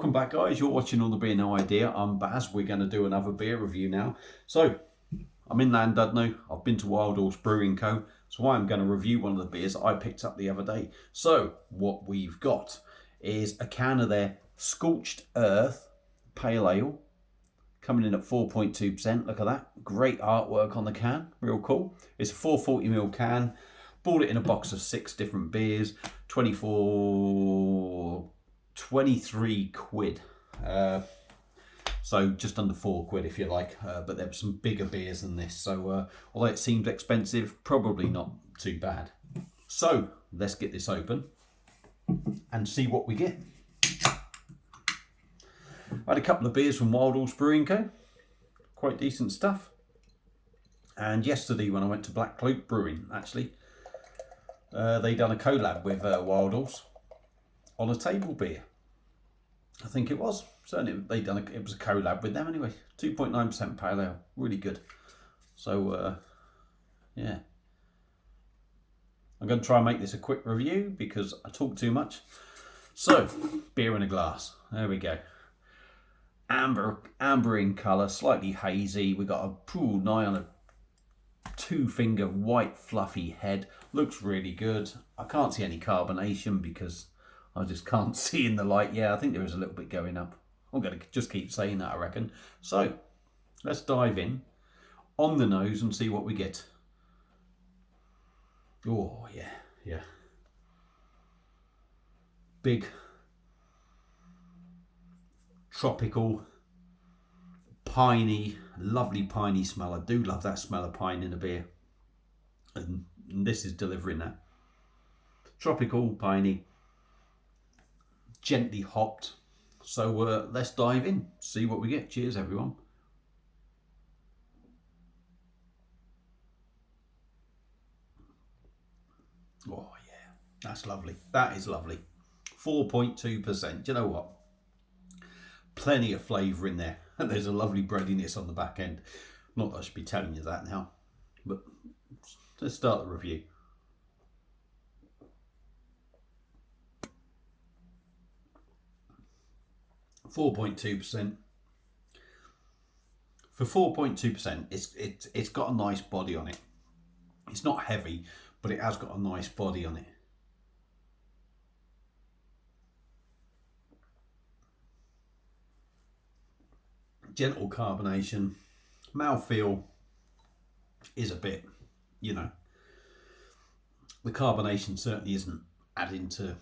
Welcome back, guys. You're watching On the Beer No Idea. I'm Baz. We're going to do another beer review now. So, I'm in Llandudno. I've been to Wild Horse Brewing Co. So I'm going to review one of the beers that I picked up the other day. So, what we've got is a can of their Scorched Earth Pale Ale, coming in at 4.2%. Look at that. Great artwork on the can. Real cool. It's a 440ml can. Bought it in a box of 6 different beers. 23 quid. So just under 4 quid if you like. But there were some bigger beers than this. So although it seemed expensive, probably not too bad. So let's get this open and see what we get. I had a couple of beers from Wild Horse Brewing Co. Quite decent stuff. And yesterday when I went to Black Cloak Brewing, actually, they done a collab with Wild Horse on a table beer. I think it was. Certainly it was a collab with them anyway. 2.9% pale ale. Really good. So, yeah. I'm going to try and make this a quick review because I talk too much. So, beer in a glass. There we go. Amber in colour, slightly hazy. We got a pool nigh on a 2-finger white fluffy head. Looks really good. I can't see any carbonation because I just can't see in the light. Yeah, I think there is a little bit going up. I'm going to just keep saying that, I reckon. So, let's dive in on the nose and see what we get. Oh, yeah. Big, tropical, piney, lovely piney smell. I do love that smell of pine in a beer. And this is delivering that. Tropical, piney, gently hopped. So let's dive in, see what we get. Cheers, everyone. Oh, yeah, that's lovely. That is lovely. 4.2%. Do you know what? Plenty of flavour in there. And there's a lovely breadiness on the back end. Not that I should be telling you that now. But let's start the review. .2%. For 4.2%, it's got a nice body on it. It's not heavy, but it has got a nice body on it. Gentle carbonation. Mouthfeel is a bit, you know, the carbonation certainly isn't adding to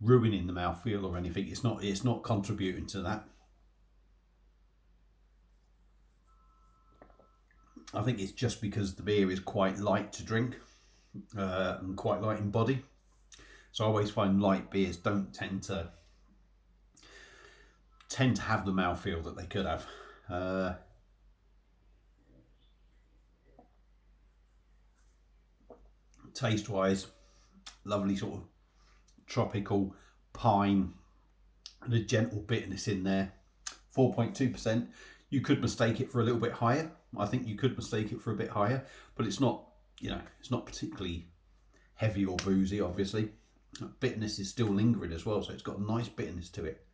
ruining the mouthfeel or anything. It's not contributing to that. I think it's just because the beer is quite light to drink and quite light in body. So I always find light beers don't tend to have the mouthfeel that they could have. Taste wise, lovely sort of tropical pine and a gentle bitterness in there. 4.2%. You could mistake it for a little bit higher. I think you could mistake it for a bit higher, but it's not, you know, it's not particularly heavy or boozy, obviously. Bitterness is still lingering as well, so it's got a nice bitterness to it.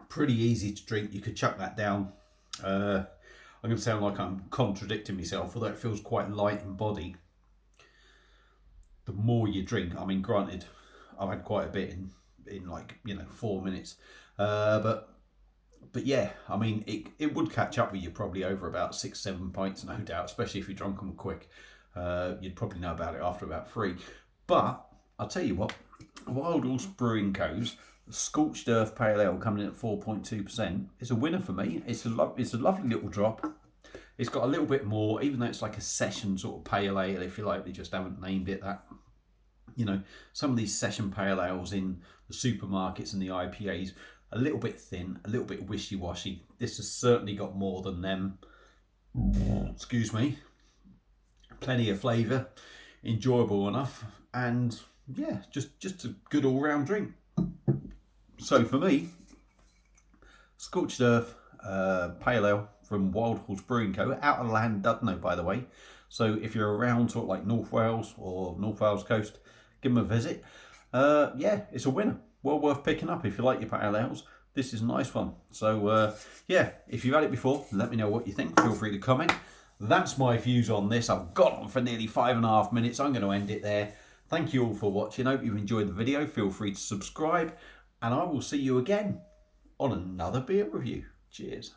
Pretty easy to drink. You could chuck that down. I'm going to sound like I'm contradicting myself, although it feels quite light in body. The more you drink, I mean, granted, I've had quite a bit in like, you know, 4 minutes. But yeah, I mean, it would catch up with you probably over about 6-7 pints, no doubt, especially if you drunk them quick. You'd probably know about it after about 3. But I'll tell you what, Wild Horse Brewing Co.'s Scorched Earth Pale Ale coming in at 4.2% is a winner for me. It's a lovely little drop. It's got a little bit more, even though it's like a session sort of pale ale, if you like. They just haven't named it that. You know, some of these session pale ales in the supermarkets and the IPAs, a little bit thin, a little bit wishy-washy. This has certainly got more than them. Excuse me. Plenty of flavour, enjoyable enough, and yeah, just a good all-round drink. So for me, Scorched Earth Pale Ale from Wild Horse Brewing Co. out of Llandudno, by the way. So if you're around sort of like North Wales or North Wales coast, give them a visit. Yeah, it's a winner. Well worth picking up if you like your pale ales. This is a nice one. So yeah, if you've had it before, let me know what you think. Feel free to comment. That's my views on this. I've gone on for nearly 5.5 minutes. I'm going to end it there. Thank you all for watching. I hope you've enjoyed the video. Feel free to subscribe, and I will see you again on another beer review. Cheers.